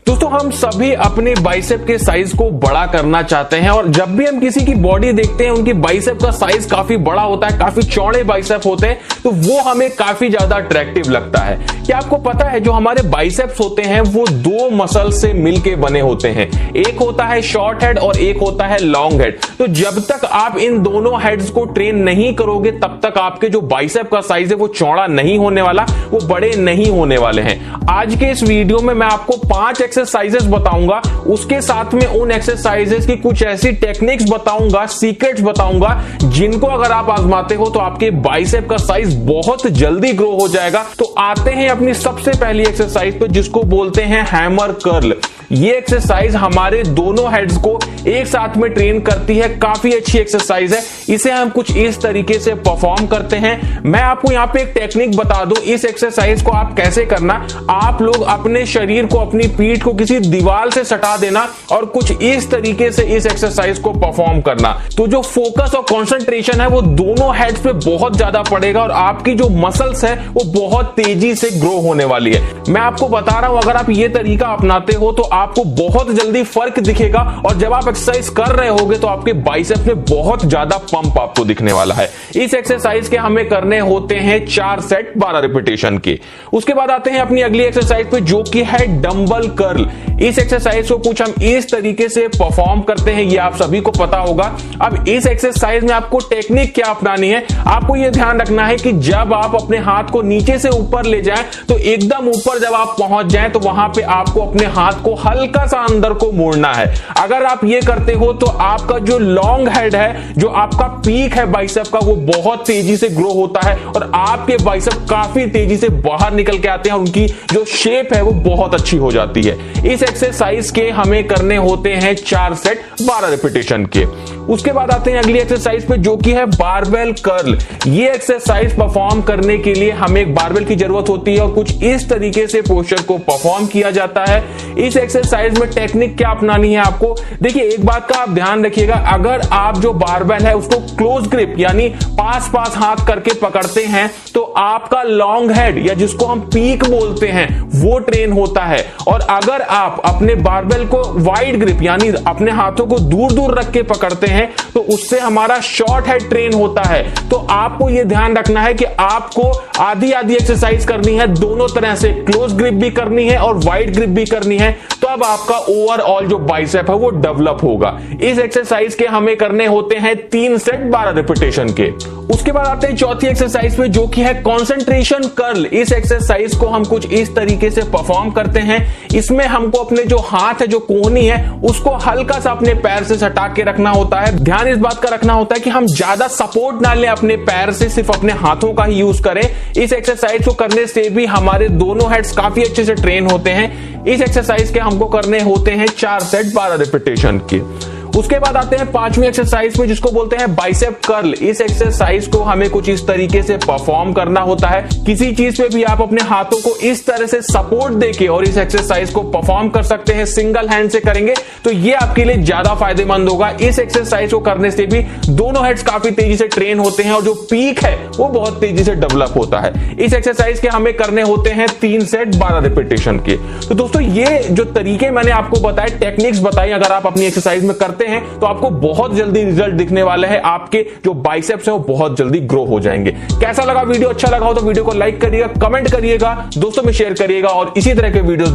दोस्तों हम सभी अपने बाइसेप के साइज को बड़ा करना चाहते हैं और जब भी हम किसी की बॉडी देखते हैं उनकी बाइसेप का साइज काफी बड़ा होता है, काफी चौड़े बाइसेप होते हैं, तो वो हमें काफी ज्यादा अट्रैक्टिव लगता है। क्या आपको पता है जो हमारे बाइसेप्स होते हैं वो दो मसल से मिलके बने होते हैं, एक होता है शॉर्ट हेड और एक होता है लॉन्ग हेड। तो जब तक आप इन दोनों हेड्स को ट्रेन नहीं करोगे तब तक आपके जो बाइसेप का साइज है वो चौड़ा नहीं होने वाला, वो बड़े नहीं होने वाले हैं। आज के इस वीडियो में मैं आपको 5 एक्सरसाइजेस बताऊंगा, उसके साथ में उन एक्सरसाइजेस की कुछ ऐसी टेक्निक्स बताऊंगा, सीक्रेट्स बताऊंगा जिनको अगर आप आजमाते हो तो आपके बाइसेप का साइज बहुत जल्दी ग्रो हो जाएगा। तो आते हैं अपनी सबसे पहली एक्सरसाइज पे जिसको बोलते हैं हैमर कर्ल। ये एक्सरसाइज हमारे दोनों हेड्स को एक साथ में ट्रेन करती है, काफी अच्छी एक्सरसाइज है। इसे हम कुछ इस तरीके से परफॉर्म करते हैं। मैं आपको यहाँ पे एक टेक्निक बता दूं, इस एक्सरसाइज को आप कैसे करना। आप लोग अपने शरीर को, अपनी पीठ को किसी दीवार से सटा देना और कुछ इस तरीके से इस एक्सरसाइज को परफॉर्म करना। तो जो फोकस और कंसंट्रेशन है वो दोनों हेड्स पे बहुत ज्यादा पड़ेगा और आपकी जो मसल्स है वो बहुत तेजी से ग्रो होने वाली है। मैं आपको बता रहा हूं, अगर आप ये तरीका अपनाते हो तो आपको बहुत जल्दी फर्क दिखेगा और जब आप एक्सरसाइज कर रहे होगे तो आपके बाइसेप्स में बहुत ज्यादा पंप आपको दिखने वाला है। इस एक्सरसाइज के हमें करने होते हैं 4 सेट 12 रिपीटेशन के। उसके बाद आते हैं अपनी अगली एक्सरसाइज पे जो कि है डंबल कर्ल। इस एक्सरसाइज को कुछ हम इस तरीके से परफॉर्म करते हैं, ये आप सभी को पता होगा। अब इस एक्सरसाइज में आपको टेक्निक क्या अपनानी है, आपको यह ध्यान रखना है कि जब आप अपने हाथ को नीचे से ऊपर ले जाएं तो एकदम ऊपर जब आप पहुंच जाएं तो वहां पे आपको अपने हाथ को हल्का सा अंदर को मोड़ना है। अगर आप ये करते हो तो आपका जो लॉन्ग हेड है, जो आपका पीक है बाइसेप का, वो बहुत तेजी से ग्रो होता है और आपके बाइसेप काफी तेजी से बाहर निकल के आते हैं और उनकी जो शेप है वो बहुत अच्छी हो जाती है। इस एक्सरसाइज के हमें करने होते हैं 4 सेट 12 रिपीटेशन के। उसके बाद आते हैं अगली एक्सरसाइज पे जो कि है बारबेल कर्ल। ये एक्सरसाइज परफॉर्म करने के लिए हमें एक बारबेल की जरूरत होती है और कुछ इस तरीके से पोस्चर को परफॉर्म किया जाता है। इस एक्सरसाइज में टेक्निक क्या अपनानी है आपको, देखिए एक बात का आप ध्यान रखिएगा, अगर आप जो बारबेल है उसको क्लोज ग्रिप यानी पास पास हाथ करके पकड़ते हैं तो आपका लॉन्ग हेड या जिसको हम पीक बोलते हैं वो ट्रेन होता है। और अगर आप अपने बारबेल को वाइड ग्रिप यानी अपने हाथों को दूर दूर रख के पकड़ते हैं तो उससे हमारा शॉर्ट हेड ट्रेन होता है। तो आपको यह ध्यान रखना है कि आपको आधी आधी एक्सरसाइज करनी है, दोनों तरह से क्लोज ग्रिप भी करनी है और वाइड ग्रिप भी करनी है, तब आपका ओवरऑल जो बाइसेप है वो डेवलप होगा। इस एक्सरसाइज के हमें करने होते हैं 3 सेट 12 रिपीटेशन के। उसके बाद आते हैं चौथी एक्सरसाइज पे जो कि है कंसंट्रेशन कर्ल। इस एक्सरसाइज को हम कुछ इस तरीके से परफॉर्म करते हैं। इसमें हमको अपने जो हाथ है, जो कोहनी है, उसको हल्का सा अपने पैर से सटा के रखना होता है। ध्यान इस बात का रखना होता है कि हम ज्यादा सपोर्ट ना लें अपने पैर से, सिर्फ अपने हाथों का ही यूज करें। इस एक्सरसाइज को करने से भी हमारे दोनों हेड्स काफी अच्छे से ट्रेन होते हैं। इस एक्सरसाइज के हमको करने होते हैं 4 सेट 12 रिपीटेशन के। उसके बाद आते हैं 5वीं एक्सरसाइज में जिसको बोलते हैं बाइसेप कर्ल। इस एक्सरसाइज को हमें कुछ इस तरीके से परफॉर्म करना होता है। किसी चीज पे भी आप अपने हाथों को इस तरह से सपोर्ट देके और इस एक्सरसाइज को परफॉर्म कर सकते हैं। सिंगल हैंड से करेंगे तो ये आपके लिए ज्यादा फायदेमंद होगा। इस एक्सरसाइज को करने से भी दोनों हेड्स काफी तेजी से ट्रेन होते हैं और जो पीक है वो बहुत तेजी से डेवलप होता है। इस एक्सरसाइज के हमें करने होते हैं 3 सेट 12 रिपीटेशन के। तो दोस्तों ये जो तरीके मैंने आपको बताए, टेक्निक्स बताई, अगर आप अपनी एक्सरसाइज में करते हैं तो आपको बहुत जल्दी रिजल्ट दिखने वाले हैं। आपके जो बाइसेप्स हैं वो बहुत जल्दी ग्रो हो जाएंगे। कैसा लगा वीडियो, अच्छा लगा हो तो वीडियो को लाइक करिएगा, कमेंट करिएगा, दोस्तों में शेयर करिएगा और इसी तरह के वीडियोस